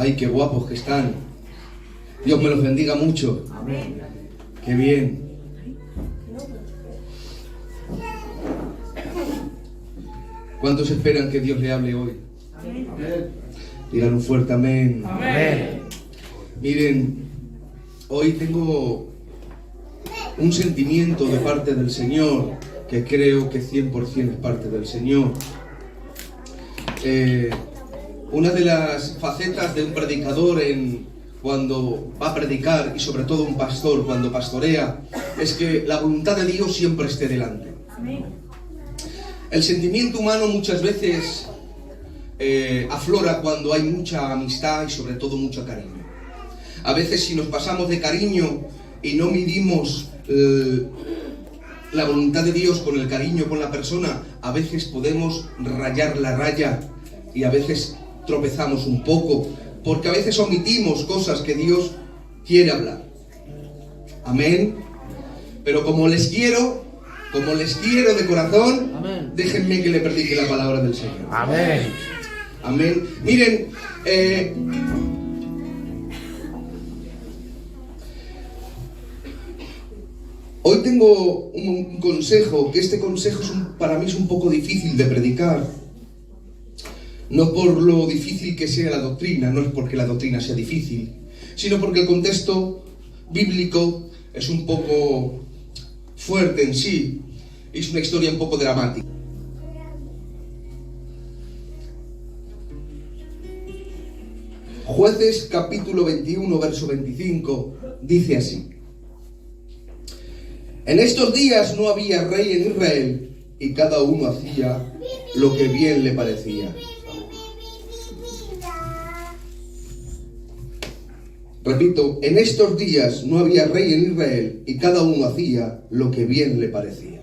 Ay, qué guapos que están. Dios me los bendiga mucho. Amén. Qué bien. ¿Cuántos esperan que Dios le hable hoy? Amén. Digan un fuerte amén. Amén. Miren, hoy tengo un sentimiento de parte del Señor, que creo que 100% es parte del Señor. Una de las facetas de un predicador cuando va a predicar, y sobre todo un pastor cuando pastorea, es que la voluntad de Dios siempre esté delante. El sentimiento humano muchas veces aflora cuando hay mucha amistad y sobre todo mucho cariño. A veces si nos pasamos de cariño y no midimos la voluntad de Dios con el cariño con la persona, a veces podemos rayar la raya y a veces tropezamos un poco, porque a veces omitimos cosas que Dios quiere hablar. Amén. Pero como les quiero de corazón, amén, déjenme que le predique la palabra del Señor. Amén. Amén. Miren, hoy tengo un consejo, que este consejo para mí es un poco difícil de predicar. No por lo difícil que sea la doctrina, no es porque la doctrina sea difícil, sino porque el contexto bíblico es un poco fuerte en sí. Es una historia un poco dramática. Jueces capítulo 21, verso 25, dice así: En estos días no había rey en Israel, y cada uno hacía lo que bien le parecía. Repito, en estos días no había rey en Israel, y cada uno hacía lo que bien le parecía.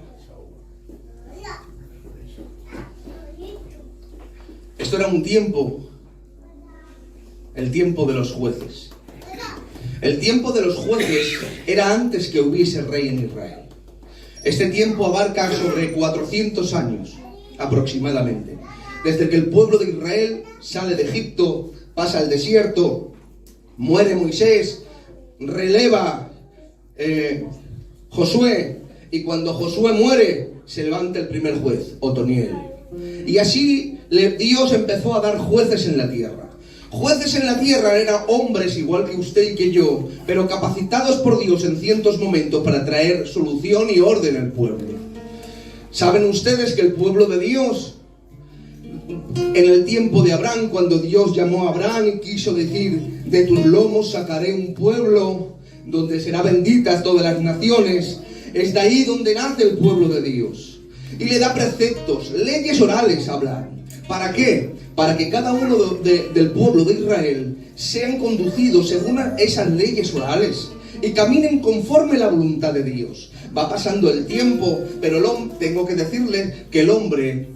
Esto era un tiempo, el tiempo de los jueces. El tiempo de los jueces era antes que hubiese rey en Israel. Este tiempo abarca sobre 400 años aproximadamente. Desde que el pueblo de Israel sale de Egipto, pasa al desierto, muere Moisés, releva Josué, y cuando Josué muere, se levanta el primer juez, Otoniel. Y así Dios empezó a dar jueces en la tierra. Jueces en la tierra eran hombres igual que usted y que yo, pero capacitados por Dios en ciertos momentos para traer solución y orden al pueblo. ¿Saben ustedes que el pueblo de Dios, en el tiempo de Abraham, cuando Dios llamó a Abraham y quiso decir: de tus lomos sacaré un pueblo donde será bendita todas las naciones, es de ahí donde nace el pueblo de Dios? Y le da preceptos, leyes orales a Abraham. ¿Para qué? Para que cada uno del pueblo de Israel sean conducidos según esas leyes orales y caminen conforme la voluntad de Dios. Va pasando el tiempo, pero tengo que decirles que el hombre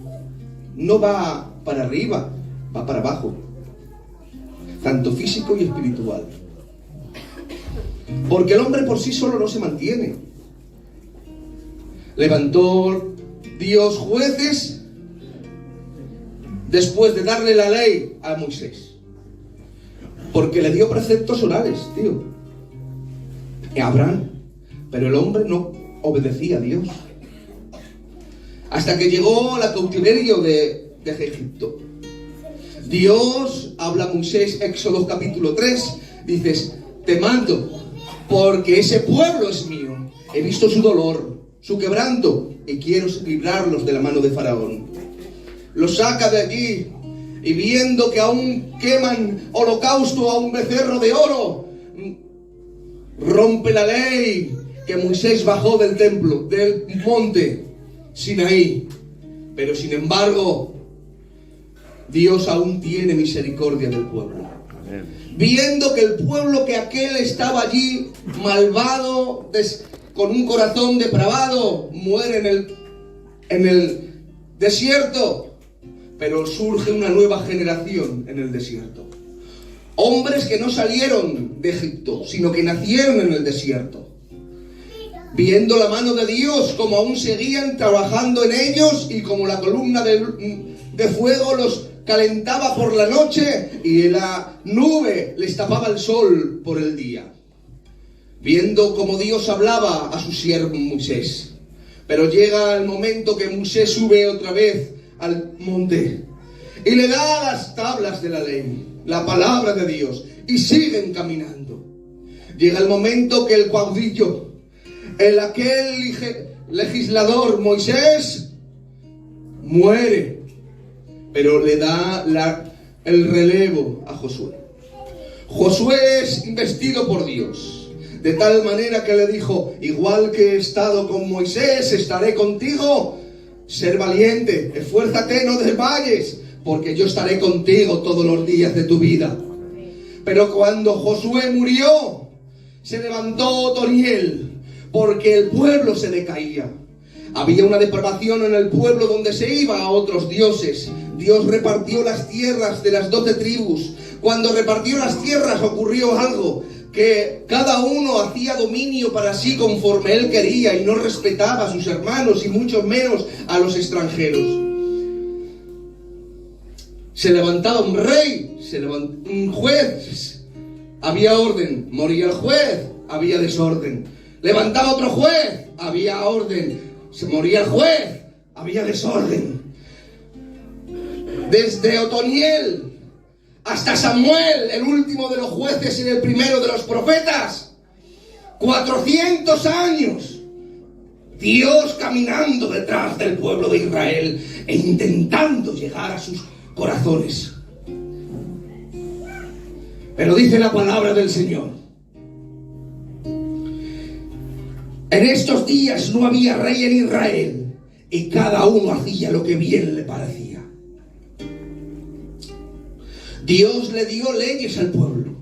no va para arriba, va para abajo, tanto físico y espiritual. Porque el hombre por sí solo no se mantiene. Levantó Dios jueces después de darle la ley a Moisés, porque le dio preceptos orales, tío, a Abraham, pero el hombre no obedecía a Dios hasta que llegó la cautiverio de Egipto. Dios habla a Moisés, Éxodo capítulo 3, dices: te mando porque ese pueblo es mío, he visto su dolor, su quebranto, y quiero librarlos de la mano de Faraón. Los saca de allí, y viendo que aún queman holocausto a un becerro de oro, rompe la ley que Moisés bajó del templo, del monte Sinaí. Pero sin embargo, Dios aún tiene misericordia del pueblo. Amén. Viendo que el pueblo que aquel estaba allí, malvado, con un corazón depravado, muere en el desierto. Pero surge una nueva generación en el desierto. Hombres que no salieron de Egipto, sino que nacieron en el desierto. Viendo la mano de Dios, como aún seguían trabajando en ellos, y como la columna de fuego calentaba por la noche y la nube les tapaba el sol por el día. Viendo cómo Dios hablaba a su siervo Moisés. Pero llega el momento que Moisés sube otra vez al monte y le da las tablas de la ley, la palabra de Dios, y siguen caminando. Llega el momento que el caudillo, aquel legislador Moisés, muere, pero le da el relevo a Josué. Josué es investido por Dios. De tal manera que le dijo, igual que he estado con Moisés, estaré contigo. Ser valiente, esfuérzate, no desmayes, porque yo estaré contigo todos los días de tu vida. Pero cuando Josué murió, se levantó Otoniel, porque el pueblo se decaía. Había una depravación en el pueblo donde se iba a otros dioses. Dios repartió las tierras de las 12 tribus. Cuando repartió las tierras ocurrió algo, que cada uno hacía dominio para sí conforme él quería y no respetaba a sus hermanos y mucho menos a los extranjeros. Se levantaba un rey, un juez, había orden, moría el juez, había desorden. Levantaba otro juez, había orden, se moría el juez, había desorden. Desde Otoniel hasta Samuel, el último de los jueces y el primero de los profetas, 400 años, Dios caminando detrás del pueblo de Israel e intentando llegar a sus corazones. Pero dice la palabra del Señor: en estos días no había rey en Israel, y cada uno hacía lo que bien le parecía. Dios le dio leyes al pueblo,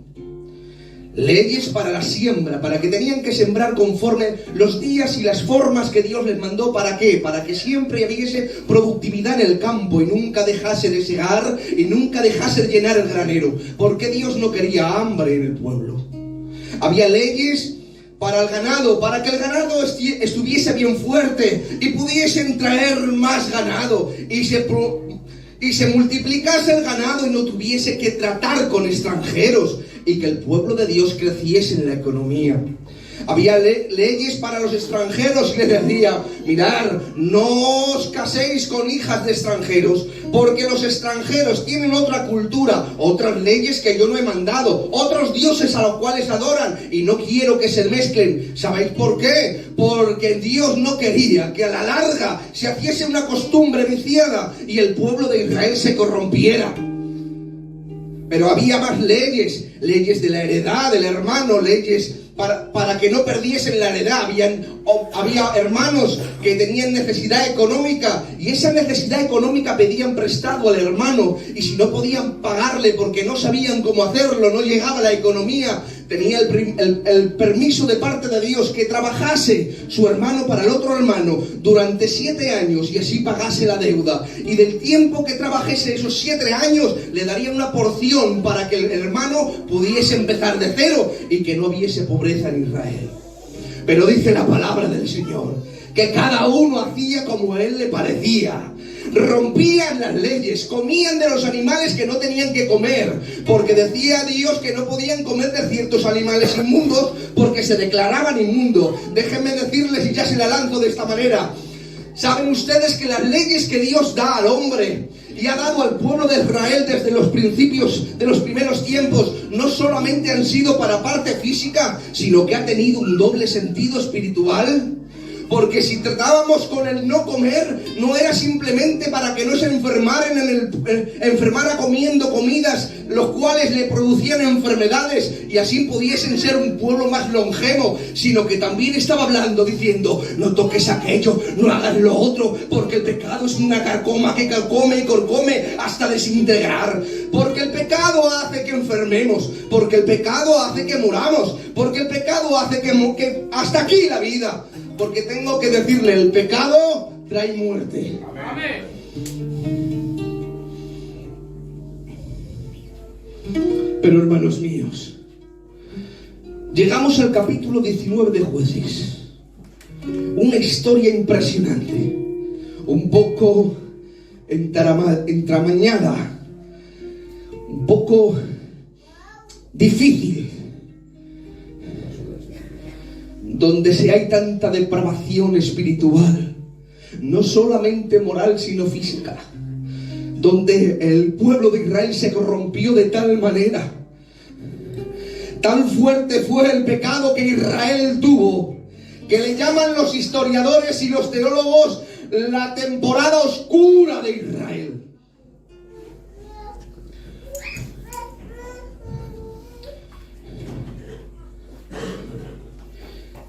leyes para la siembra, para que tenían que sembrar conforme los días y las formas que Dios les mandó. ¿Para qué? Para que siempre hubiese productividad en el campo y nunca dejase de segar y nunca dejase de llenar el granero, porque Dios no quería hambre en el pueblo. Había leyes para el ganado, para que el ganado estuviese bien fuerte y pudiesen traer más ganado y se multiplicase el ganado y no tuviese que tratar con extranjeros, y que el pueblo de Dios creciese en la economía. Había leyes para los extranjeros y les decía: mirad, no os caséis con hijas de extranjeros, porque los extranjeros tienen otra cultura, otras leyes que yo no he mandado, otros dioses a los cuales adoran, y no quiero que se mezclen. ¿Sabéis por qué? Porque Dios no quería que a la larga se hiciese una costumbre viciada y el pueblo de Israel se corrompiera. Pero había más leyes de la heredad del hermano, leyes para que no perdiesen la heredad. Había hermanos que tenían necesidad económica, y esa necesidad económica pedían prestado al hermano, y si no podían pagarle porque no sabían cómo hacerlo, no llegaba la economía, tenía el permiso de parte de Dios que trabajase su hermano para el otro hermano durante 7 años y así pagase la deuda, y del tiempo que trabajase esos 7 años le darían una porción para que el hermano pudiese empezar de cero y que no hubiese pobreza en Israel. Pero dice la palabra del Señor que cada uno hacía como a él le parecía. Rompían las leyes, comían de los animales que no tenían que comer, porque decía Dios que no podían comer de ciertos animales inmundos porque se declaraban inmundos. Déjenme decirles, y ya se la lanzo de esta manera: ¿saben ustedes que las leyes que Dios da al hombre y ha dado al pueblo de Israel desde los principios de los primeros tiempos no solamente han sido para parte física, sino que ha tenido un doble sentido espiritual? Porque si tratábamos con el no comer, no era simplemente para que no se enfermara comiendo comidas los cuales le producían enfermedades y así pudiesen ser un pueblo más longevo, sino que también estaba hablando diciendo: no toques aquello, no hagas lo otro, porque el pecado es una carcoma que carcome y corcome hasta desintegrar. Porque el pecado hace que enfermemos, porque el pecado hace que muramos, porque el pecado hace que hasta aquí la vida. Porque tengo que decirle, el pecado trae muerte. Amén. Pero hermanos míos, llegamos al capítulo 19 de Jueces. Una historia impresionante, un poco entramañada, un poco difícil, donde se hay tanta depravación espiritual, no solamente moral sino física, donde el pueblo de Israel se corrompió de tal manera, tan fuerte fue el pecado que Israel tuvo, que le llaman los historiadores y los teólogos la temporada oscura de Israel.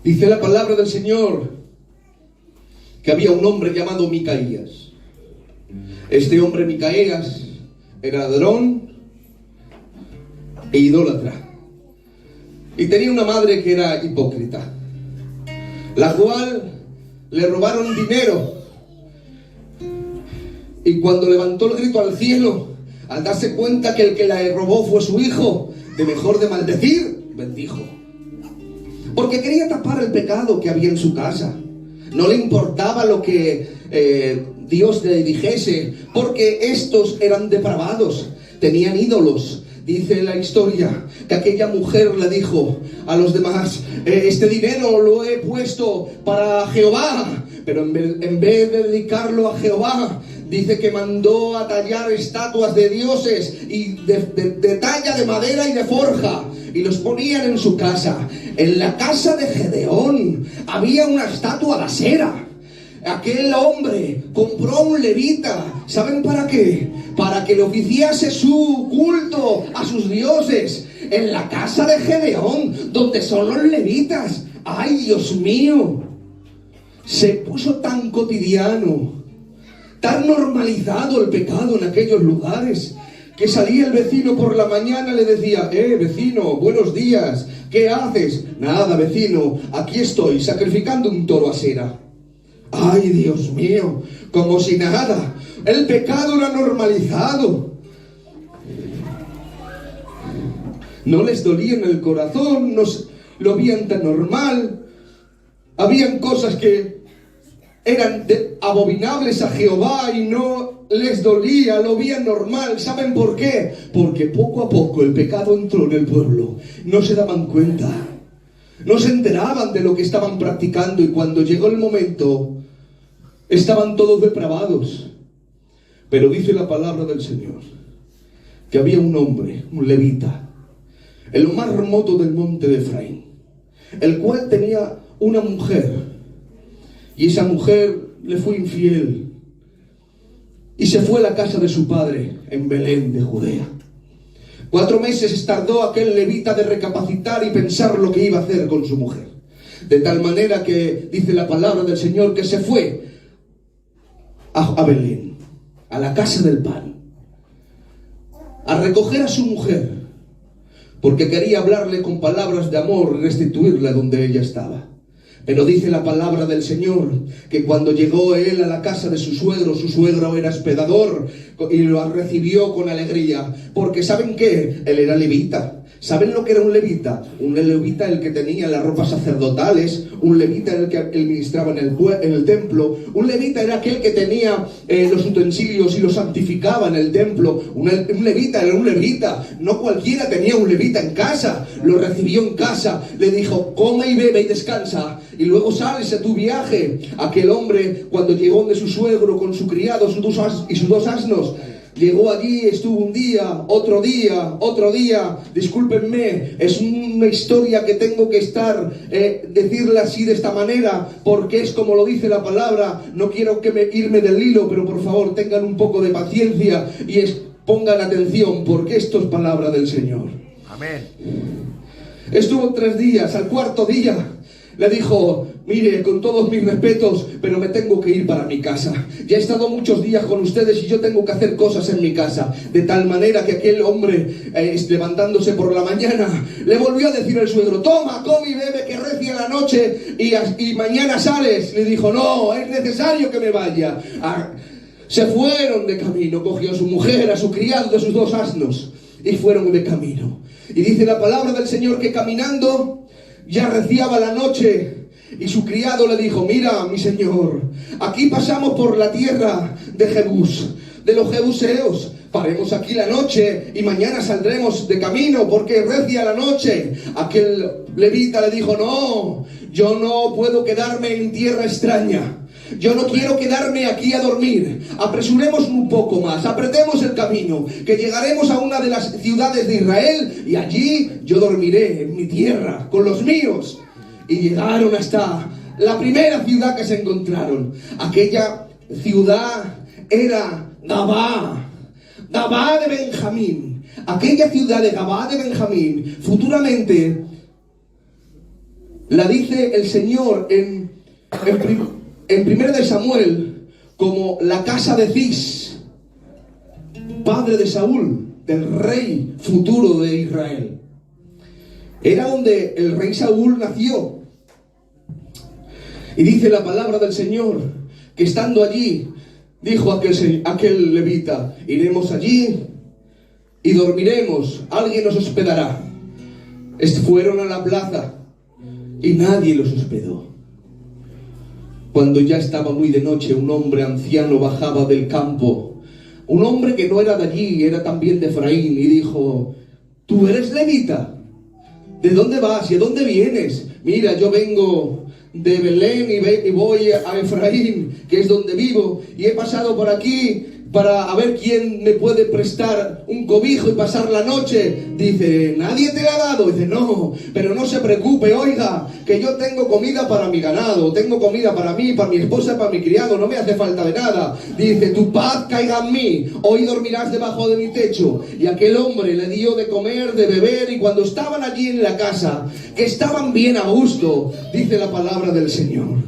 Dice la palabra del Señor que había un hombre llamado Micaías. Este hombre Micaías era ladrón e idólatra, y tenía una madre que era hipócrita, la cual le robaron dinero, y cuando levantó el grito al cielo, al darse cuenta que el que la robó fue su hijo, de mejor de maldecir, bendijo, porque quería tapar el pecado que había en su casa. No le importaba lo que Dios le dijese, porque estos eran depravados, tenían ídolos. Dice la historia que aquella mujer le dijo a los demás: este dinero lo he puesto para Jehová, pero en vez de dedicarlo a Jehová, dice que mandó a tallar estatuas de dioses y de talla de madera y de forja, y los ponían en su casa. En la casa de Gedeón había una estatua de acera. Aquel hombre compró a un levita. ¿Saben para qué? Para que le oficiase su culto a sus dioses. En la casa de Gedeón, donde son los levitas. ¡Ay, Dios mío! Se puso tan cotidiano, tan normalizado el pecado en aquellos lugares, que salía el vecino por la mañana y le decía: vecino, buenos días, ¿qué haces? Nada, vecino, aquí estoy sacrificando un toro a cera. ¡Ay, Dios mío! Como si nada. El pecado era normalizado. No les dolía en el corazón, lo veían tan normal. Habían cosas que eran abominables a Jehová y no les dolía, lo veían normal. ¿Saben por qué? Porque poco a poco el pecado entró en el pueblo. No se daban cuenta, no se enteraban de lo que estaban practicando, y cuando llegó el momento estaban todos depravados. Pero dice la palabra del Señor que había un hombre, un levita, en lo más remoto del monte de Efraín, el cual tenía una mujer, y esa mujer le fue infiel y se fue a la casa de su padre en Belén de Judea. 4 meses tardó aquel levita de recapacitar y pensar lo que iba a hacer con su mujer, de tal manera que dice la palabra del Señor que se fue a Belén, a la casa del pan, a recoger a su mujer, porque quería hablarle con palabras de amor y restituirla donde ella estaba. Pero dice la palabra del Señor que cuando llegó él a la casa de su suegro era hospedador, y lo recibió con alegría, porque ¿saben qué? Él era levita. ¿Saben lo que era un levita? Un levita el que tenía las ropas sacerdotales, un levita el que administraba en el templo, un levita era aquel que tenía los utensilios y los santificaba en el templo. Un levita era un levita, no cualquiera tenía un levita en casa. Lo recibió en casa, le dijo: come y bebe y descansa, y luego sales a tu viaje. Aquel hombre, cuando llegó de su suegro con su criado y sus 2 asnos, llegó allí, estuvo un día, otro día. Discúlpenme, es una historia que tengo que decirla así de esta manera, porque es como lo dice la palabra. No quiero irme del hilo, pero por favor tengan un poco de paciencia y pongan atención, porque esto es palabra del Señor. Amén. Estuvo 3 días, al 4.º día le dijo: mire, con todos mis respetos, pero me tengo que ir para mi casa. Ya he estado muchos días con ustedes y yo tengo que hacer cosas en mi casa. De tal manera que aquel hombre, levantándose por la mañana, le volvió a decir al suegro: toma, come y bebe, que recie la noche y mañana sales. Le dijo: no, es necesario que me vaya. Se fueron de camino, cogió a su mujer, a su criado, de sus 2 asnos, y fueron de camino. Y dice la palabra del Señor que caminando ya reciaba la noche, y su criado le dijo: mira, mi señor, aquí pasamos por la tierra de Jebús, de los jebuseos. Paremos aquí la noche y mañana saldremos de camino porque recia la noche. Aquel levita le dijo: no, yo no puedo quedarme en tierra extraña. Yo no quiero quedarme aquí a dormir. Apresuremos un poco más, apretemos el camino, que llegaremos a una de las ciudades de Israel y allí yo dormiré en mi tierra con los míos. Y llegaron hasta la primera ciudad que se encontraron. Aquella ciudad era Gabá de Benjamín. Aquella ciudad de Gabá de Benjamín, futuramente la dice el Señor en 1 de Samuel como la casa de Cis, padre de Saúl, del rey futuro de Israel. Era donde el rey Saúl nació. Y dice la palabra del Señor que estando allí, dijo aquel levita: iremos allí y dormiremos, alguien nos hospedará. Fueron a la plaza y nadie los hospedó. Cuando ya estaba muy de noche, un hombre anciano bajaba del campo, un hombre que no era de allí, era también de Efraín, y dijo: ¿tú eres levita? ¿De dónde vas y a dónde vienes? Mira, yo vengo de Belén y voy a Efraín, que es donde vivo, y he pasado por aquí para ver quién me puede prestar un cobijo y pasar la noche. Dice: ¿nadie te la ha dado? Dice: no, pero no se preocupe, oiga, que yo tengo comida para mi ganado, tengo comida para mí, para mi esposa, para mi criado, no me hace falta de nada. Dice: tu paz caiga en mí, hoy dormirás debajo de mi techo. Y aquel hombre le dio de comer, de beber, y cuando estaban allí en la casa, que estaban bien a gusto, dice la palabra del Señor,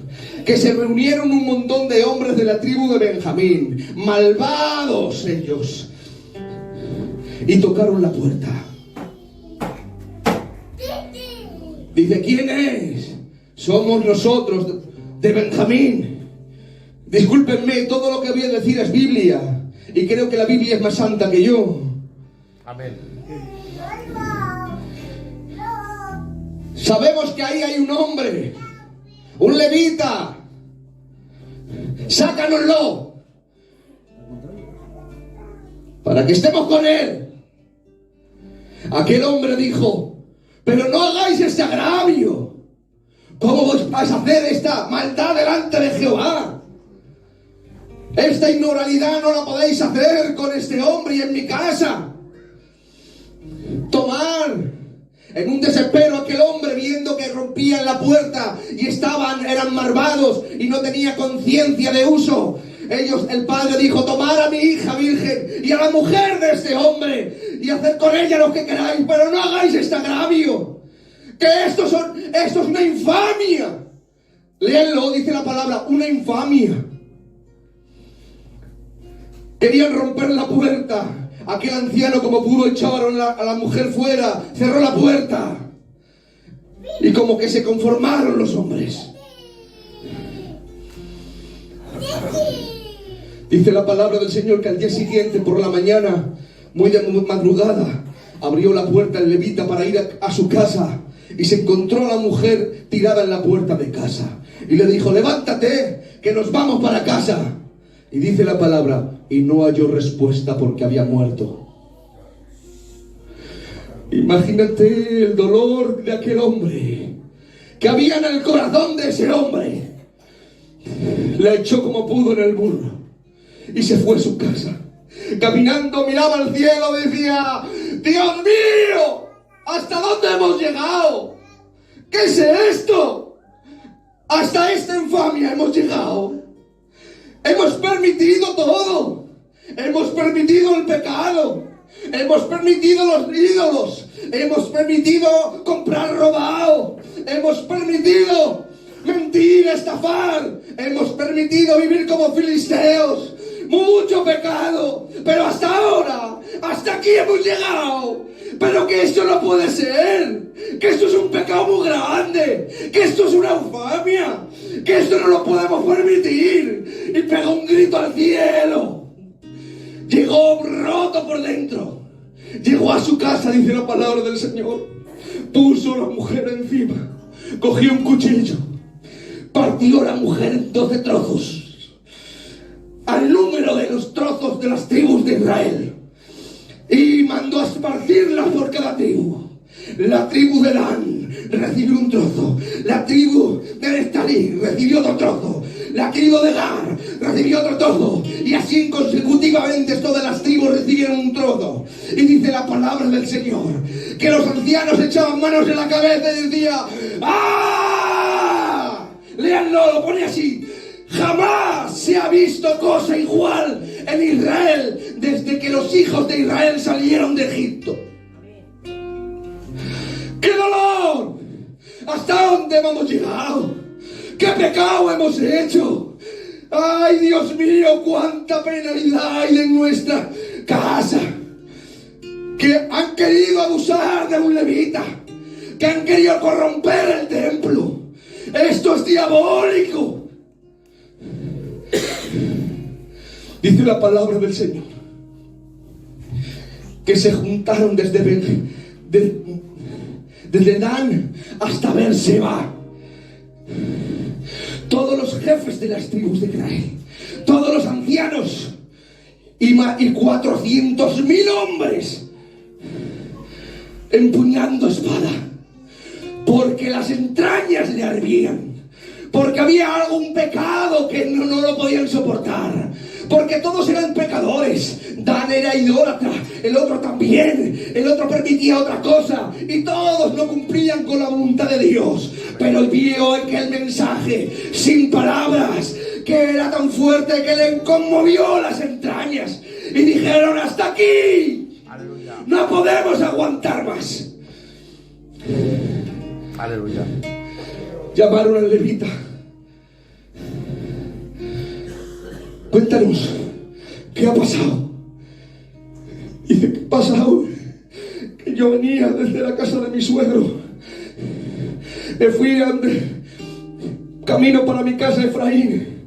que se reunieron un montón de hombres de la tribu de Benjamín, malvados ellos, y tocaron la puerta. Dice: ¿quién es? Somos nosotros de Benjamín. Discúlpenme, todo lo que voy a decir es Biblia, y creo que la Biblia es más santa que yo. Amén. Sabemos que ahí hay un hombre, un levita. Sácanoslo para que estemos con él. Aquel hombre dijo: pero no hagáis este agravio. ¿Cómo vais a hacer esta maldad delante de Jehová? Esta inmoralidad no la podéis hacer con este hombre y en mi casa. Tomar. En un desespero, aquel hombre, viendo que rompían la puerta y eran malvados y no tenía conciencia de uso, el padre dijo: tomad a mi hija virgen y a la mujer de este hombre y haced con ella lo que queráis, pero no hagáis este agravio, que esto es una infamia. Léanlo, dice la palabra, una infamia. Querían romper la puerta. Aquel anciano, como pudo, echaron a la mujer fuera, cerró la puerta, y como que se conformaron los hombres. Dice la palabra del Señor que al día siguiente, por la mañana, muy de madrugada, abrió la puerta el levita para ir a su casa, y se encontró a la mujer tirada en la puerta de casa, y le dijo: levántate, que nos vamos para casa. Y dice la palabra: y no halló respuesta porque había muerto. Imagínate el dolor de aquel hombre, que había en el corazón de ese hombre. Le echó como pudo en el burro y se fue a su casa. Caminando miraba al cielo, decía: Dios mío, ¿hasta dónde hemos llegado? ¿Qué es esto? Hasta esta infamia hemos llegado. Hemos permitido todo. Hemos permitido el pecado. Hemos permitido los ídolos. Hemos permitido comprar robado. Hemos permitido mentir, estafar. Hemos permitido vivir como filisteos. Mucho pecado. Pero hasta ahora, hasta aquí hemos llegado. Pero que esto no puede ser. Que esto es un pecado muy grande. Que esto es una infamia. Que esto no lo podemos permitir. Y pegó un grito al cielo. Llegó roto por dentro. Llegó a su casa, dice la palabra del Señor. Puso a la mujer encima. Cogió un cuchillo. Partió a la mujer en 12 trozos. Al número de los trozos de las tribus de Israel y mandó a esparcirlas por cada tribu. La tribu de Dan recibió un trozo, la tribu de Neftalí recibió otro trozo, la tribu de Gad recibió otro trozo, y así consecutivamente todas las tribus recibieron un trozo. Y dice la palabra del Señor que los ancianos echaban manos en la cabeza y decían: ¡ah! Léanlo, lo pone así: jamás se ha visto cosa igual en Israel desde que los hijos de Israel salieron de Egipto. ¡Qué dolor! ¿Hasta dónde hemos llegado? ¿Qué pecado hemos hecho? ¡Ay, Dios mío! ¡Cuánta penalidad hay en nuestra casa! Que han querido abusar de un levita, que han querido corromper el templo. ¡Esto es diabólico! Dice la palabra del Señor que se juntaron desde Dan hasta Beerseba todos los jefes de las tribus de Israel, todos los ancianos y 400.000 hombres empuñando espada, porque las entrañas le ardían, porque había algún pecado que no lo podían soportar, porque todos eran pecadores. Dan era idólatra, el otro también, el otro permitía otra cosa, y todos no cumplían con la voluntad de Dios. Pero vio aquel mensaje sin palabras, que era tan fuerte que le conmovió las entrañas, y dijeron: hasta aquí. Aleluya. No podemos aguantar más. Aleluya. Llamaron al levita: cuéntanos, ¿qué ha pasado? Dice: ¿qué ha pasado? Que yo venía desde la casa de mi suegro, me fui camino para mi casa de Efraín,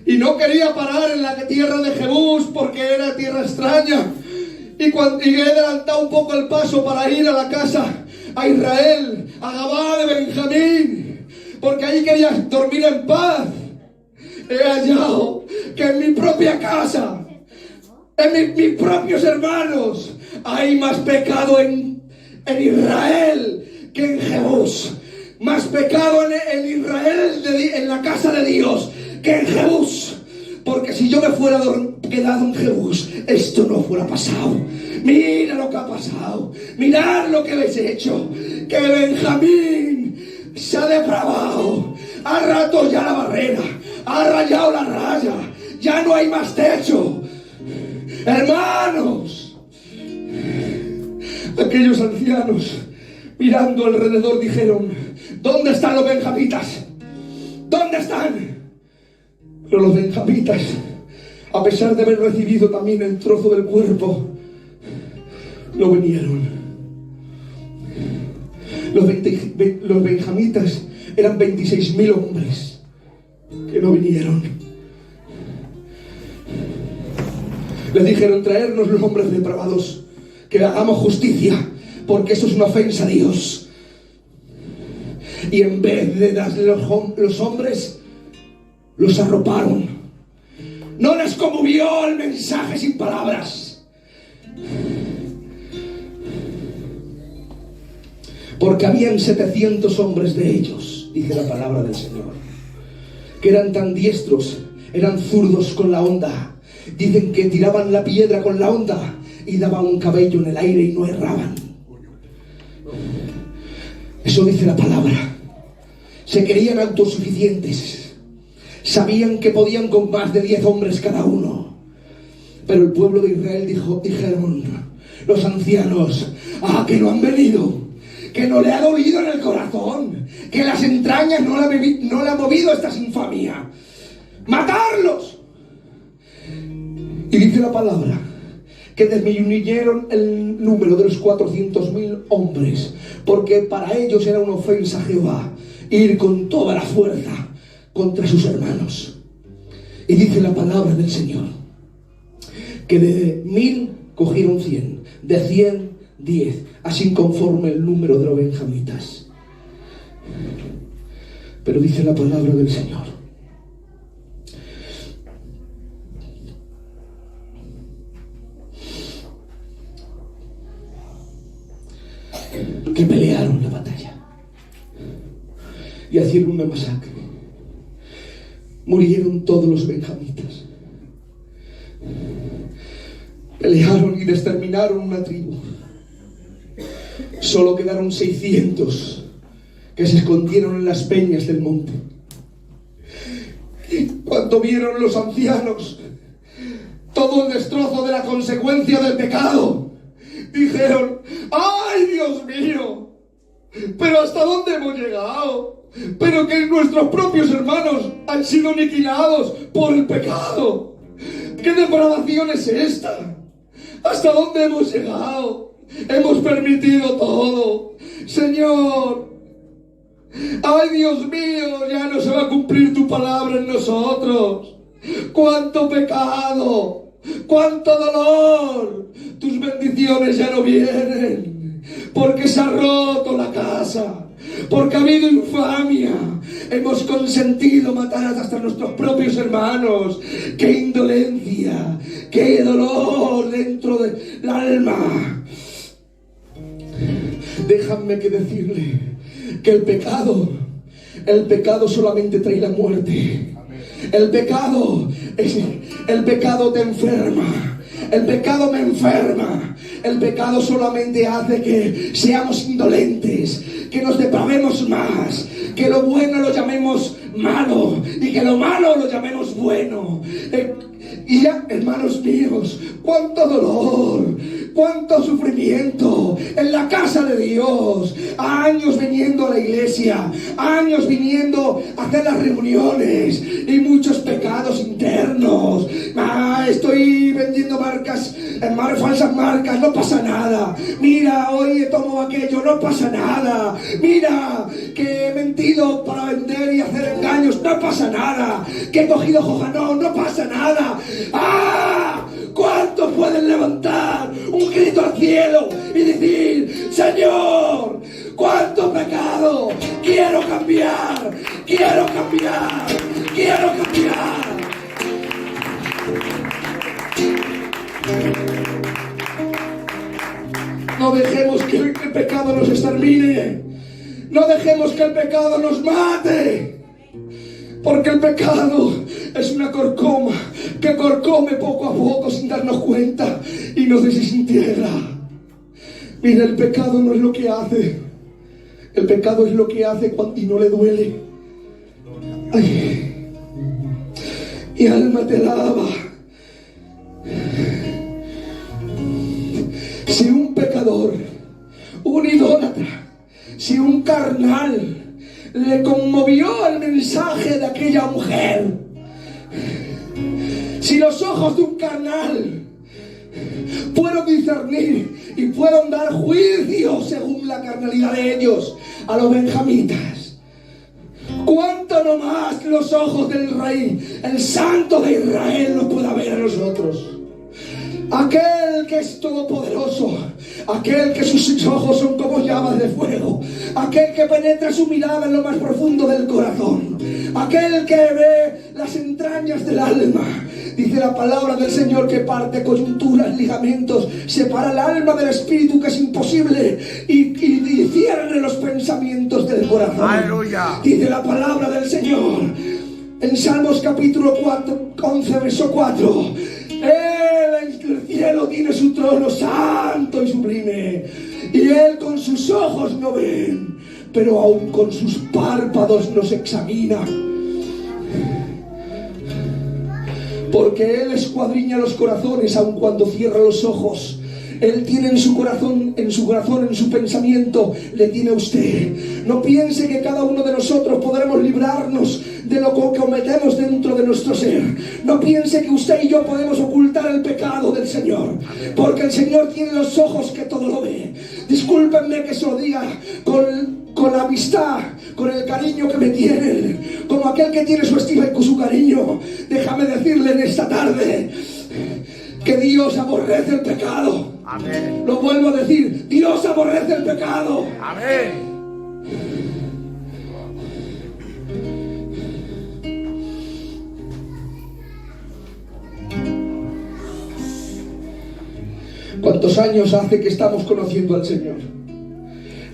y no quería parar en la tierra de Jebús porque era tierra extraña, y he adelantado un poco el paso para ir a la casa, a Israel, a Gabá de Benjamín, porque ahí quería dormir en paz. He hallado que en mi propia casa, en mis propios hermanos, hay más pecado en Israel que en Jebús. Más pecado en Israel, en la casa de Dios, que en Jebús. Porque si yo me fuera quedado en Jebús, esto no fuera pasado. Mira lo que ha pasado. Mirad lo que les he hecho. Que Benjamín se ha depravado. Ha roto ya la barrera. Ha rayado la raya. Ya no hay más techo. Hermanos, aquellos ancianos, mirando alrededor, dijeron: ¿dónde están los benjamitas? ¿Dónde están? Pero los benjamitas, a pesar de haber recibido también el trozo del cuerpo, no vinieron. Los benjamitas eran 26.000 hombres que no vinieron. Les dijeron: traernos los hombres depravados, que le hagamos justicia, porque eso es una ofensa a Dios. Y en vez de darle los hombres, los arroparon. No les conmovió el mensaje sin palabras, porque habían 700 hombres de ellos, dice la palabra del Señor, que eran tan diestros, eran zurdos con la honda. Dicen que tiraban la piedra con la honda y daban un cabello en el aire y no erraban. Eso dice la palabra. Se creían autosuficientes. Sabían que podían con más de 10 hombres cada uno. Pero el pueblo de Israel dijeron los ancianos: que no han venido, que no le ha dolido en el corazón, que las entrañas no le ha movido esta infamia. ¡Matarlos! Y dice la palabra que disminuyeron el número de los 400.000 hombres, porque para ellos era una ofensa a Jehová ir con toda la fuerza contra sus hermanos. Y dice la palabra del Señor que de 1.000 cogieron 100, de 100 10, así conforme el número de los benjamitas. Pero dice la palabra del Señor que pelearon la batalla y hicieron una masacre. Murieron todos los benjamitas. Pelearon y exterminaron una tribu. Solo quedaron 600 que se escondieron en las peñas del monte. Y cuando vieron los ancianos todo el destrozo de la consecuencia del pecado, dijeron: ¡ay, Dios mío! ¿Pero hasta dónde hemos llegado? Pero que nuestros propios hermanos han sido aniquilados por el pecado. ¿Qué depravación es esta? ¿Hasta dónde hemos llegado? Hemos permitido todo. Señor, ¡ay, Dios mío! Ya no se va a cumplir tu palabra en nosotros. ¡Cuánto pecado! ¡Cuánto dolor! Tus bendiciones ya no vienen, porque se ha roto la casa, porque ha habido infamia. Hemos consentido matar hasta nuestros propios hermanos. ¡Qué indolencia! ¡Qué dolor dentro del alma! Déjame que decirle que el pecado solamente trae la muerte. El pecado te enferma. El pecado me enferma. El pecado solamente hace que seamos indolentes, que nos depravemos más, que lo bueno lo llamemos malo y que lo malo lo llamemos bueno. Y ya, hermanos míos, cuánto dolor, cuánto sufrimiento en la casa de Dios. Años viniendo a la iglesia, años viniendo a hacer las reuniones y muchos pecados internos. Estoy vendiendo falsas marcas, no pasa nada. Mira, hoy tomo aquello, no pasa nada. Mira, que he mentido para vender y hacer engaños, no pasa nada. Que he cogido jojanón, no pasa nada. ¡Ah! ¿Cuántos pueden levantar un grito al cielo y decir: Señor, cuánto pecado? Quiero cambiar, quiero cambiar, quiero cambiar. No dejemos que el pecado nos extermine. No dejemos que el pecado nos mate. Porque el pecado es una corcoma que corcome poco a poco sin darnos cuenta y nos desintegra. Mira, el pecado no es lo que hace. El pecado es lo que hace y no le duele. Ay, mi alma te alaba. Si un pecador, un idólatra, si un carnal le conmovió el mensaje de aquella mujer, si los ojos de un carnal puedo discernir y puedo dar juicio según la carnalidad de ellos a los benjamitas, ¿cuánto no más los ojos del Rey, el Santo de Israel, nos pueda ver a nosotros? Aquel que es todopoderoso, aquel que sus ojos son como llamas de fuego, aquel que penetra su mirada en lo más profundo del corazón, aquel que ve las entrañas del alma. Dice la palabra del Señor que parte coyunturas, ligamentos, separa el alma del espíritu, que es imposible, y cierne los pensamientos del corazón. ¡Aleluya! Dice la palabra del Señor en Salmos capítulo 11, verso 4. Él en el cielo tiene su trono santo y sublime, y Él con sus ojos no ven, pero aún con sus párpados nos examina. Porque Él escuadriña los corazones aun cuando cierra los ojos. Él tiene en su corazón, en su pensamiento, le tiene a usted. No piense que cada uno de nosotros podremos librarnos de lo que cometemos dentro de nuestro ser. No piense que usted y yo podemos ocultar el pecado del Señor, porque el Señor tiene los ojos que todo lo ve. Discúlpenme que se lo diga con la amistad, con el cariño que me tienen, como aquel que tiene su estima y con su cariño. Déjame decirle en esta tarde que Dios aborrece el pecado. Amén. Lo vuelvo a decir, Dios aborrece el pecado. Amén. ¿Cuántos años hace que estamos conociendo al Señor?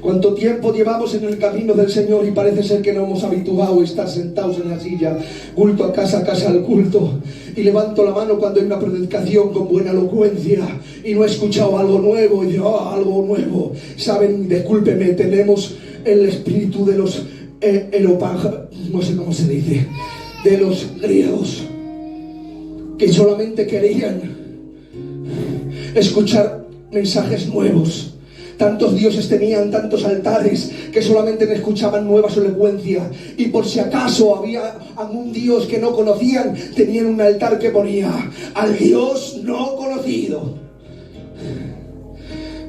¿Cuánto tiempo llevamos en el camino del Señor y parece ser que no hemos habituado a estar sentados en la silla, culto a casa al culto, y levanto la mano cuando hay una predicación con buena elocuencia y no he escuchado algo nuevo y digo, algo nuevo? Saben, discúlpeme, tenemos el espíritu de los no sé cómo se dice, de los griegos, que solamente querían escuchar mensajes nuevos. Tantos dioses tenían, tantos altares, que solamente escuchaban nuevas elocuencias. Y por si acaso había algún dios que no conocían, tenían un altar que ponía al Dios no conocido.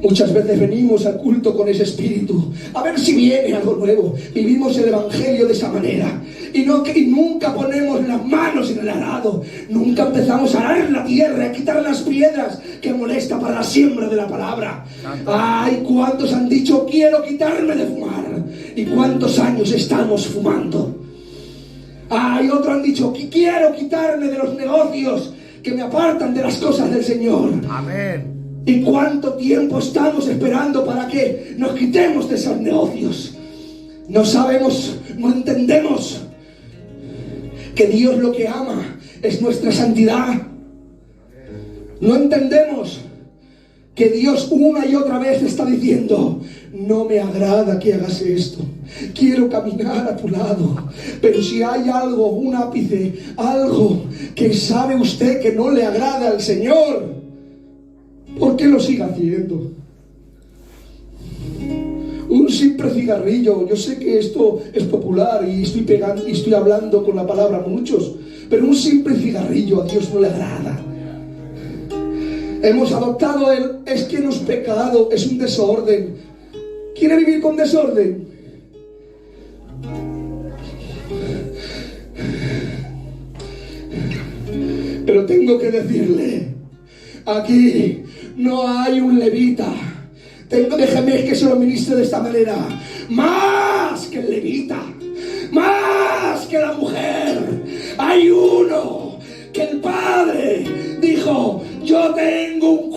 Muchas veces venimos al culto con ese espíritu, a ver si viene algo nuevo. Vivimos el evangelio de esa manera y nunca ponemos las manos en el arado, nunca empezamos a arar la tierra, a quitar las piedras que molesta para la siembra de la palabra. Ay, cuántos han dicho quiero quitarme de fumar, y cuántos años estamos fumando. Ay, otros han dicho quiero quitarme de los negocios que me apartan de las cosas del Señor. Amén. ¿Y cuánto tiempo estamos esperando para que nos quitemos de esos negocios? No sabemos, no entendemos que Dios lo que ama es nuestra santidad. No entendemos que Dios una y otra vez está diciendo, no me agrada que hagas esto, quiero caminar a tu lado, pero si hay algo, un ápice, algo que sabe usted que no le agrada al Señor, ¿por qué lo sigue haciendo? Un simple cigarrillo. Yo sé que esto es popular y estoy hablando con la palabra a muchos, pero un simple cigarrillo a Dios no le agrada. Hemos adoptado es que no es pecado, es un desorden. ¿Quiere vivir con desorden? Pero tengo que decirle, aquí no hay un levita. Déjeme que se lo ministre de esta manera. Más que el levita, más que la mujer, hay uno que el Padre dijo, yo tengo un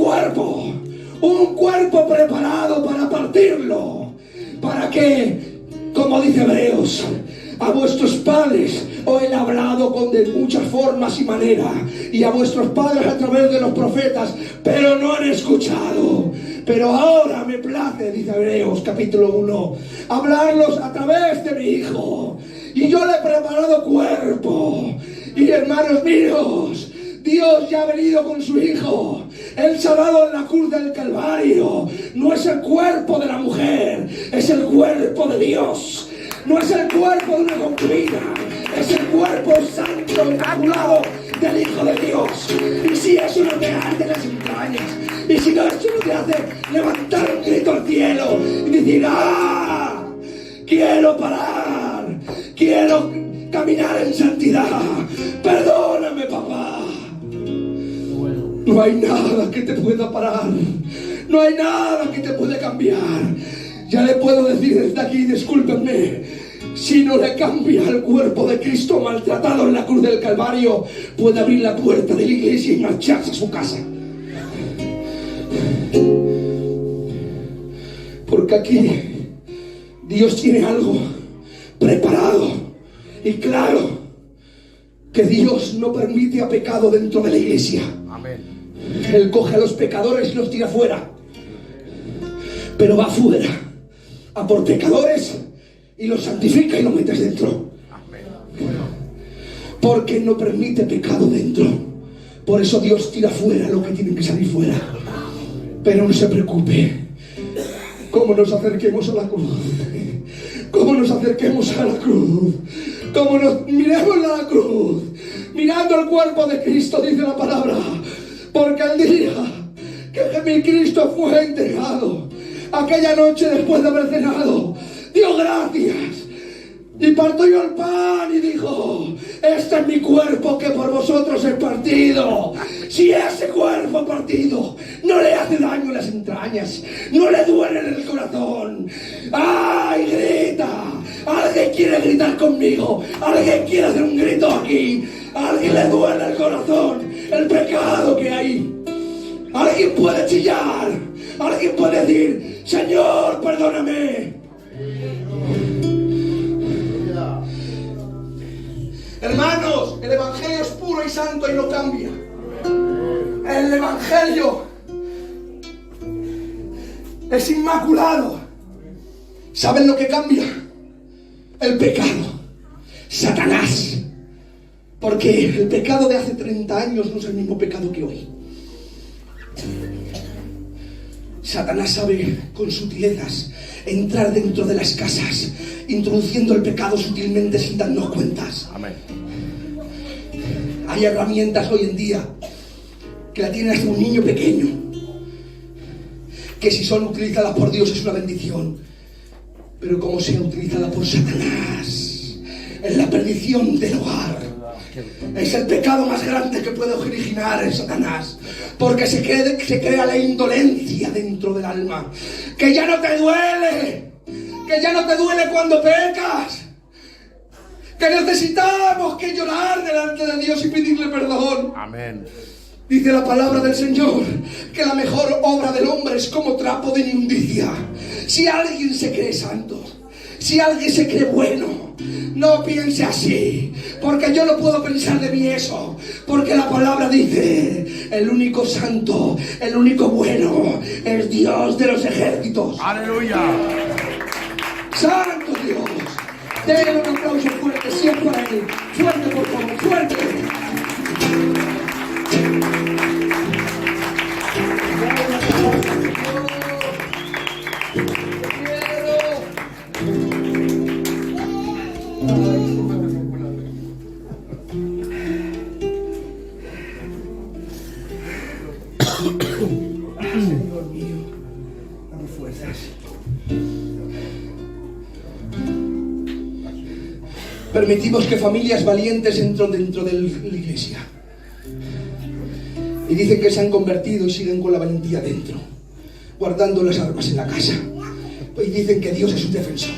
cuerpo preparado para partirlo, para que, como dice Hebreos, a vuestros padres os he hablado de muchas formas y maneras, y a vuestros padres a través de los profetas, pero no han escuchado. Pero ahora me place, dice Hebreos capítulo 1, hablarlos a través de mi Hijo. Y yo le he preparado cuerpo. Y hermanos míos, Dios ya ha venido con su Hijo. Él se ha dado en la cruz del Calvario. No es el cuerpo de la mujer, es el cuerpo de Dios. No es el cuerpo de una concubina, es el cuerpo santo, inmaculado del Hijo de Dios. Y si eso no te arde las entrañas, y si no, eso no te hace levantar un grito al cielo y decir, ¡ah! Quiero parar, quiero caminar en santidad. Perdóname, papá. No hay nada que te pueda parar, no hay nada que te pueda cambiar. Ya le puedo decir desde aquí, discúlpenme, si no le cambia el cuerpo de Cristo maltratado en la cruz del Calvario, puede abrir la puerta de la iglesia y marcharse a su casa. Porque aquí Dios tiene algo preparado y claro, que Dios no permite a pecado dentro de la iglesia. Amén. Él coge a los pecadores y los tira fuera, pero va afuera a por pecadores y los santifica y los metes dentro. Amén. Porque no permite pecado dentro. Por eso Dios tira fuera lo que tiene que salir fuera. Pero no se preocupe. Cómo nos acerquemos a la cruz, cómo nos acerquemos a la cruz, cómo nos miremos a la cruz, mirando el cuerpo de Cristo, dice la palabra. Porque el día que mi Cristo fue entregado, aquella noche después de haber cenado, dio gracias y partió el pan y dijo, este es mi cuerpo que por vosotros es partido. Si ese cuerpo partido no le hace daño en las entrañas, no le duele en el corazón, ¡ay, grita! Alguien quiere gritar conmigo, alguien quiere hacer un grito aquí, alguien le duele el corazón, el pecado que hay. Alguien puede chillar, Alguien puede decir: Señor, perdóname. Hermanos, el Evangelio es puro y santo y no cambia. El Evangelio es inmaculado. ¿Saben lo que cambia? El pecado. Satanás. Porque el pecado de hace 30 años no es el mismo pecado que hoy. Satanás sabe con sutilezas entrar dentro de las casas, introduciendo el pecado sutilmente sin darnos cuentas. Amén. Hay herramientas hoy en día que la tiene hasta un niño pequeño, que si son utilizadas por Dios es una bendición, pero como sea utilizada por Satanás, es la perdición del hogar. Es el pecado más grande que puede originar el Satanás, porque se crea la indolencia dentro del alma, que ya no te duele, cuando pecas, que necesitamos que llorar delante de Dios y pedirle perdón. Amén. Dice la palabra del Señor que la mejor obra del hombre es como trapo de inmundicia. Si alguien se cree santo, si alguien se cree bueno, no piense así, porque yo no puedo pensar de mí eso, porque la palabra dice: el único santo, el único bueno es Dios de los ejércitos. Aleluya. Santo Dios. Denle un aplauso fuerte siempre a Él. Fuerte, por favor, fuerte. Señor mío, dame fuerzas. Permitimos que familias valientes entren dentro de la iglesia y dicen que se han convertido y siguen con la valentía dentro, guardando las armas en la casa, y dicen que Dios es un defensor.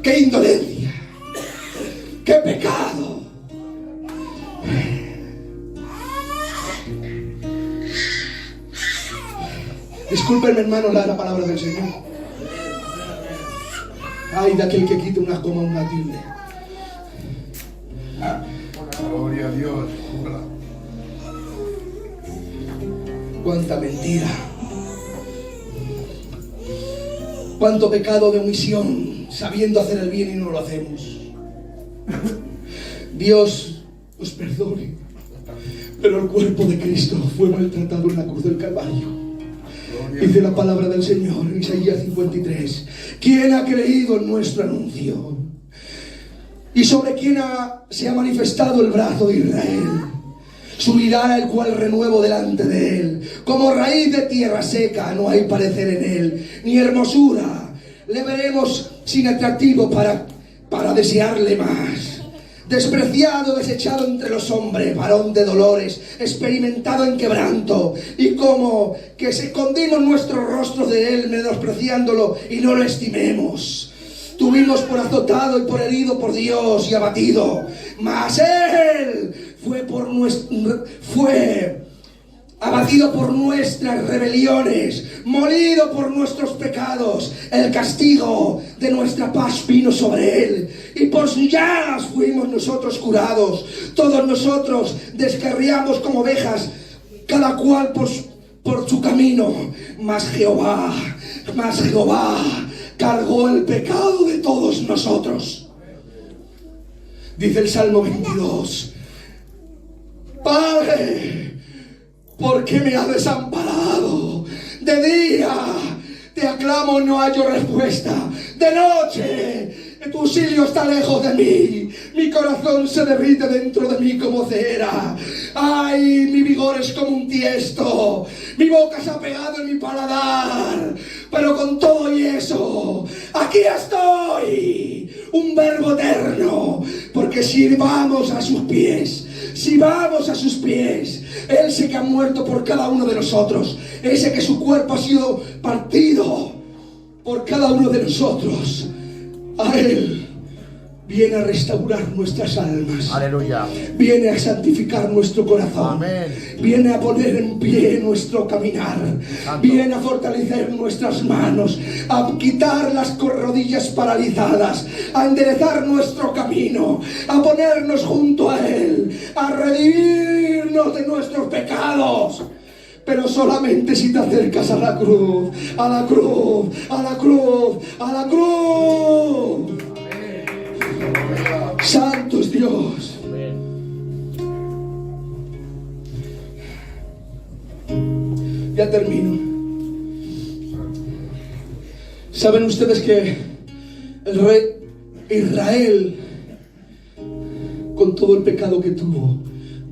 ¡Qué indolencia! ¡Qué pecado! Discúlpenme, hermano, la palabra del Señor. Ay de aquel que quita una coma a una tilde. Gloria a Dios. Cuánta mentira. Cuánto pecado de omisión, sabiendo hacer el bien y no lo hacemos. Dios os perdone, pero el cuerpo de Cristo fue maltratado en la cruz del Calvario. Dice la palabra del Señor en Isaías 53: ¿quién ha creído en nuestro anuncio? ¿Y sobre quién se ha manifestado el brazo de Israel? Subirá el cual renuevo delante de él. Como raíz de tierra seca no hay parecer en él, ni hermosura. Le veremos sin atractivo para desearle más. Despreciado, desechado entre los hombres, varón de dolores, experimentado en quebranto, y como que escondimos nuestros rostros de él, menospreciándolo, y no lo estimemos. Tuvimos por azotado y por herido por Dios y abatido, mas él fue abatido por nuestras rebeliones, molido por nuestros pecados. El castigo de nuestra paz vino sobre él, y por sus llagas fuimos nosotros curados. Todos nosotros descarriamos como ovejas, cada cual por su camino, mas Jehová cargó el pecado de todos nosotros. Dice el Salmo 22: Padre, ¿por qué me has desamparado? De día te aclamo, no hallo respuesta. De noche tu auxilio está lejos de mí. Mi corazón se derrite dentro de mí como cera. Ay, mi vigor es como un tiesto. Mi boca se ha pegado en mi paladar. Pero con todo y eso, aquí estoy. Un verbo eterno. Porque si vamos a sus pies, Él sé que ha muerto por cada uno de nosotros. Ese que su cuerpo ha sido partido por cada uno de nosotros. A Él viene a restaurar nuestras almas. Aleluya. Viene a santificar nuestro corazón. Amén. Viene a poner en pie nuestro caminar. Santo. Viene a fortalecer nuestras manos, a quitar las rodillas paralizadas, a enderezar nuestro camino, a ponernos junto a Él, a redimirnos de nuestros pecados. Pero solamente si te acercas a la cruz, a la cruz, a la cruz, a la cruz. Santo es Dios. Ya termino. ¿Saben ustedes que el rey Israel, con todo el pecado que tuvo,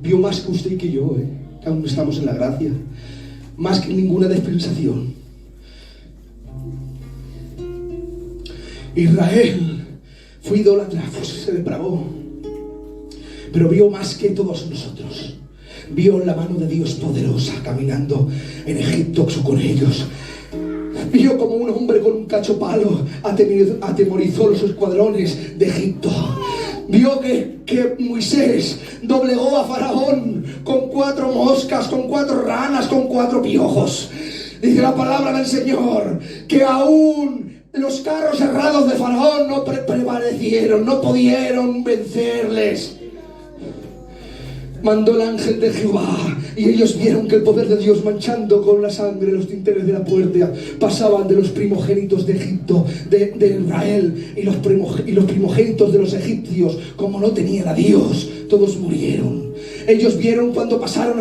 vio más que usted y que yo, que aún estamos en la gracia, más que ninguna dispensación? Israel fue idólatra, se depravó, pero vio más que todos nosotros. Vio la mano de Dios poderosa caminando en Egipto con ellos. Vio como un hombre con un cacho palo atemorizó los escuadrones de Egipto. Vio que Moisés doblegó a Faraón con 4 moscas, con 4 ranas, con 4 piojos. Dice la palabra del Señor que aún los carros herrados de Faraón no prevalecieron, no pudieron vencerles. Mandó el ángel de Jehová y ellos vieron que el poder de Dios, manchando con la sangre los dinteles de la puerta, pasaban de los primogénitos de Egipto, de Israel, y los primogénitos de los egipcios. Como no tenían a Dios, todos murieron. Ellos vieron cuando pasaron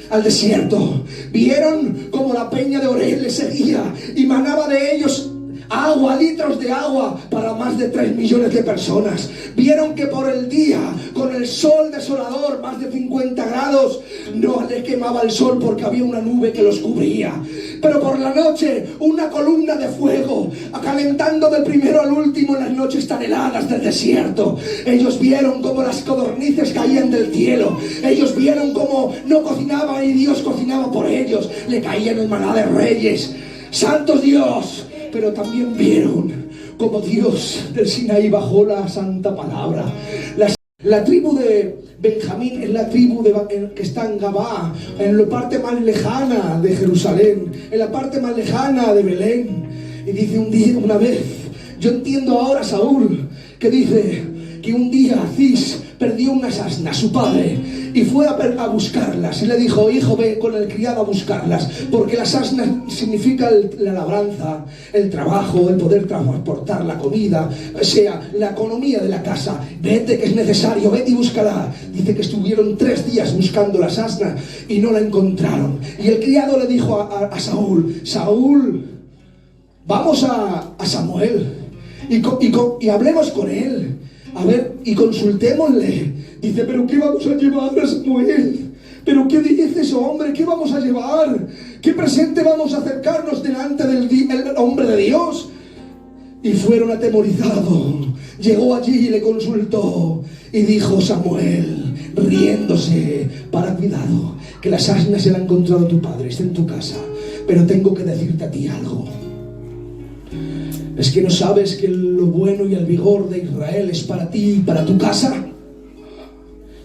al desierto, vieron como la peña de Oreb les seguía y manaba de ellos agua, litros de agua para más de 3 millones de personas. Vieron que por el día, con el sol desolador, más de 50 grados, no les quemaba el sol porque había una nube que los cubría. Pero por la noche, una columna de fuego, calentando del primero al último en las noches tan heladas del desierto. Ellos vieron como las codornices caían del cielo. Ellos vieron como no cocinaban y Dios cocinaba por ellos. Le caían el maná de reyes. ¡Santo Dios! Pero también vieron como Dios del Sinaí bajó la santa palabra. La tribu de Benjamín es la tribu que está en Gabá, en la parte más lejana de Jerusalén, en la parte más lejana de Belén. Y dice una vez, yo entiendo ahora a Saúl, que dice que un día Cis perdió unas asnas, su padre, y fue a buscarlas, y le dijo: hijo, ve con el criado a buscarlas, porque las asnas significa la labranza, el trabajo, el poder transportar la comida, o sea, la economía de la casa. Vete, que es necesario, vete y búscala. Dice que estuvieron 3 días buscando las asnas y no la encontraron. Y el criado le dijo a Saúl: Saúl, vamos a Samuel y hablemos con él, a ver, y consultémosle. Dice: ¿pero qué vamos a llevar a Samuel? ¿Pero qué dices, hombre? ¿Qué vamos a llevar? ¿Qué presente vamos a acercarnos delante del hombre de Dios? Y fueron atemorizados. Llegó allí y le consultó. Y dijo Samuel, riéndose: para cuidado, que las asnas se la ha encontrado tu padre, está en tu casa. Pero tengo que decirte a ti algo. ¿Es que no sabes que lo bueno y el vigor de Israel es para ti y para tu casa?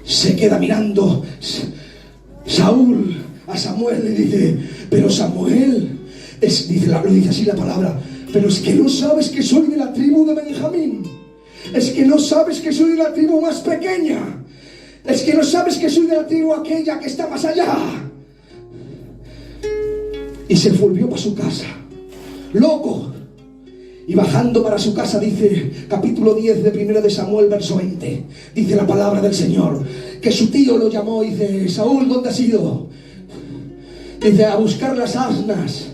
Se queda mirando Saúl a Samuel y dice: pero Samuel, lo dice así la palabra, pero es que no sabes que soy de la tribu de Benjamín. Es que no sabes que soy de la tribu más pequeña. Es que no sabes que soy de la tribu aquella que está más allá. Y se volvió para su casa, loco. Y bajando para su casa, dice, capítulo 10 de 1 de Samuel, verso 20, dice la palabra del Señor, que su tío lo llamó y dice: Saúl, ¿dónde has ido? Dice: a buscar las asnas.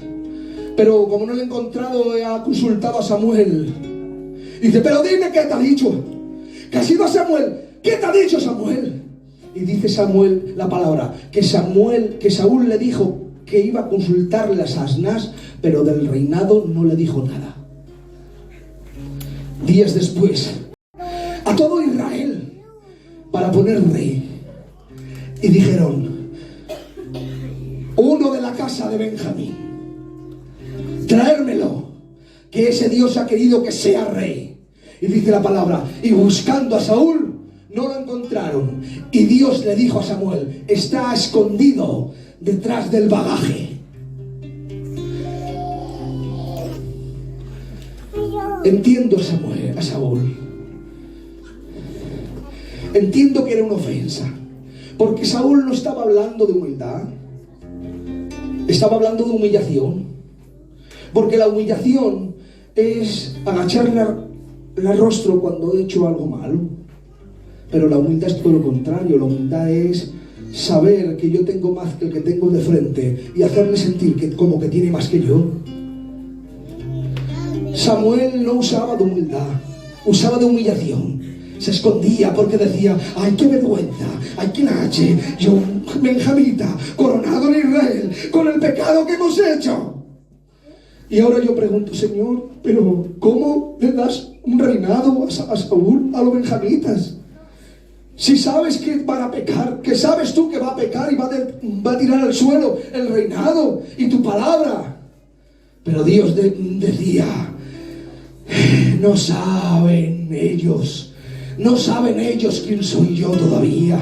Pero como no lo he encontrado, ha consultado a Samuel. Dice: pero dime qué te ha dicho. ¿Que has ido a Samuel? ¿Qué te ha dicho Samuel? Y dice Samuel la palabra, que Saúl le dijo que iba a consultar las asnas, pero del reinado no le dijo nada. Días después, a todo Israel para poner rey, y dijeron: uno de la casa de Benjamín, traérmelo, que ese Dios ha querido que sea rey. Y dice la palabra, y buscando a Saúl, no lo encontraron. Y Dios le dijo a Samuel, está escondido detrás del bagaje. Entiendo a Saúl. Entiendo que era una ofensa. Porque Saúl no estaba hablando de humildad. Estaba hablando de humillación. Porque la humillación es agachar el rostro cuando he hecho algo malo. Pero la humildad es todo lo contrario. La humildad es saber que yo tengo más que el que tengo de frente y hacerle sentir que como que tiene más que yo. Samuel no usaba de humildad, usaba de humillación. Se escondía porque decía, ay, qué vergüenza, ay, qué lache, yo, benjamita, coronado en Israel, con el pecado que hemos hecho. Y ahora yo pregunto, Señor, pero ¿cómo le das un reinado a Saúl, a los benjamitas? Si sabes que van a pecar, que sabes tú que va a pecar y va a tirar al suelo el reinado y tu palabra. Pero Dios decía, no saben ellos quién soy yo todavía.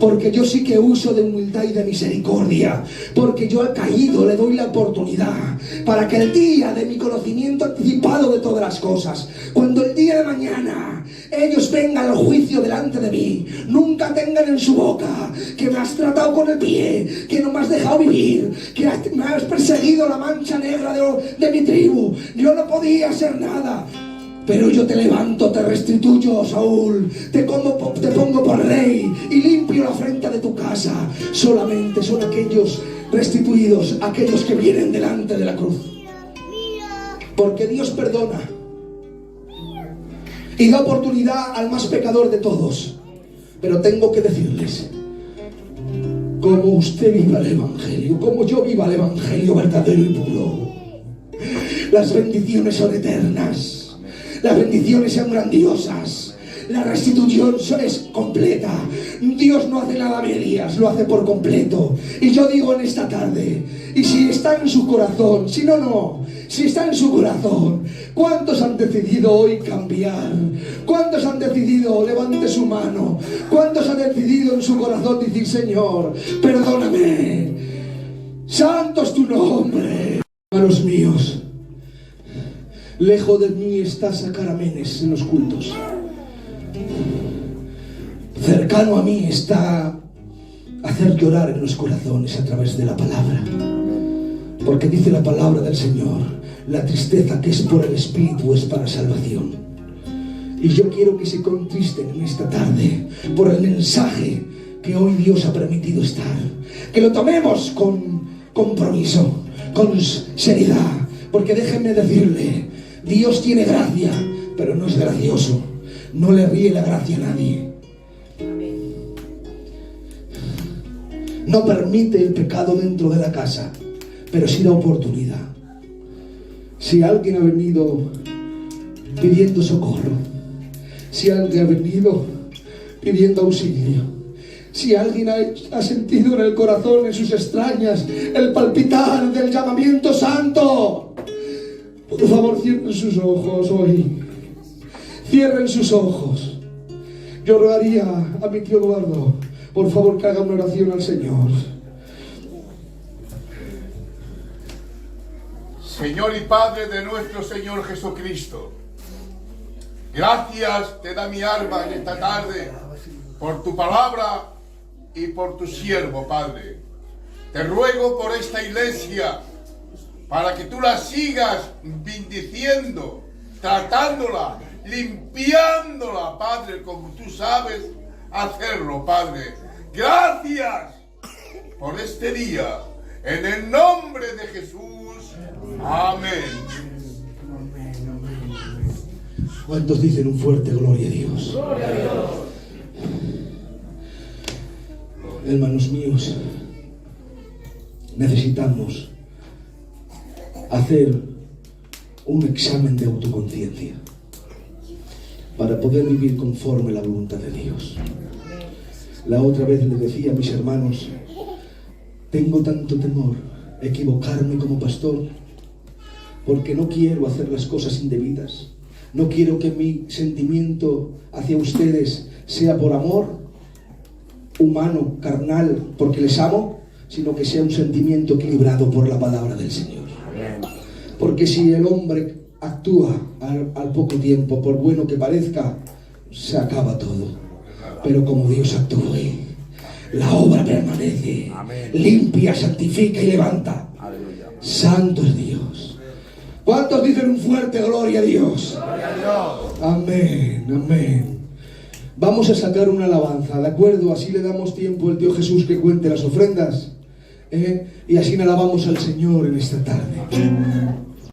Porque yo sí que uso de humildad y de misericordia. Porque yo al caído le doy la oportunidad para que el día de mi conocimiento anticipado de todas las cosas, cuando el día de mañana ellos vengan al juicio delante de mí, nunca tengan en su boca que me has tratado con el pie, que no me has dejado vivir, que me has perseguido la mancha negra de mi tribu. Yo no podía hacer nada. Pero yo te levanto, te restituyo, Saúl, te pongo por rey y limpio la frente de tu casa. Solamente son aquellos restituidos, aquellos que vienen delante de la cruz. Porque Dios perdona y da oportunidad al más pecador de todos. Pero tengo que decirles, como usted viva el Evangelio, como yo viva el Evangelio verdadero y puro, las bendiciones son eternas. Las bendiciones son grandiosas. La restitución es completa. Dios no hace nada a medias, lo hace por completo. Y yo digo en esta tarde, y si está en su corazón, si no, si está en su corazón, ¿cuántos han decidido hoy cambiar? ¿Cuántos han decidido, levante su mano, cuántos han decidido en su corazón decir, Señor, perdóname, santo es tu nombre? Hermanos míos, lejos de mí está sacar amenes en los cultos. Cercano a mí está hacer llorar en los corazones a través de la palabra. Porque dice la palabra del Señor, la tristeza que es por el Espíritu es para salvación. Y yo quiero que se contristen en esta tarde por el mensaje que hoy Dios ha permitido estar. Que lo tomemos con compromiso, con seriedad. Porque déjenme decirle, Dios tiene gracia, pero no es gracioso. No le ríe la gracia a nadie. No permite el pecado dentro de la casa, pero sí da oportunidad. Si alguien ha venido pidiendo socorro, si alguien ha venido pidiendo auxilio, si alguien ha sentido en el corazón, en sus extrañas, el palpitar del llamamiento santo, por favor, cierren sus ojos hoy. Cierren sus ojos. Yo rogaría a mi tío Eduardo, por favor, que haga una oración al Señor. Señor y Padre de nuestro Señor Jesucristo, gracias te da mi alma en esta tarde por tu palabra y por tu siervo, Padre. Te ruego por esta iglesia, para que tú la sigas bendiciendo, tratándola, limpiándola, Padre, como tú sabes hacerlo, Padre. Gracias por este día, en el nombre de Jesús. Amén. ¿Cuántos dicen un fuerte gloria a Dios? Gloria a Dios. Hermanos míos, necesitamos hacer un examen de autoconciencia para poder vivir conforme a la voluntad de Dios. La otra vez les decía a mis hermanos, tengo tanto temor a equivocarme como pastor, porque no quiero hacer las cosas indebidas. No quiero que mi sentimiento hacia ustedes sea por amor humano, carnal, porque les amo, sino que sea un sentimiento equilibrado por la palabra del Señor. Porque si el hombre actúa al poco tiempo, por bueno que parezca, se acaba todo. Pero como Dios actúe, la obra permanece. Limpia, santifica y levanta. Santo es Dios. ¿Cuántos dicen un fuerte gloria a Dios? Amén, amén. Vamos a sacar una alabanza, ¿de acuerdo? Así le damos tiempo al tío Jesús que cuente las ofrendas, y así alabamos al Señor en esta tarde.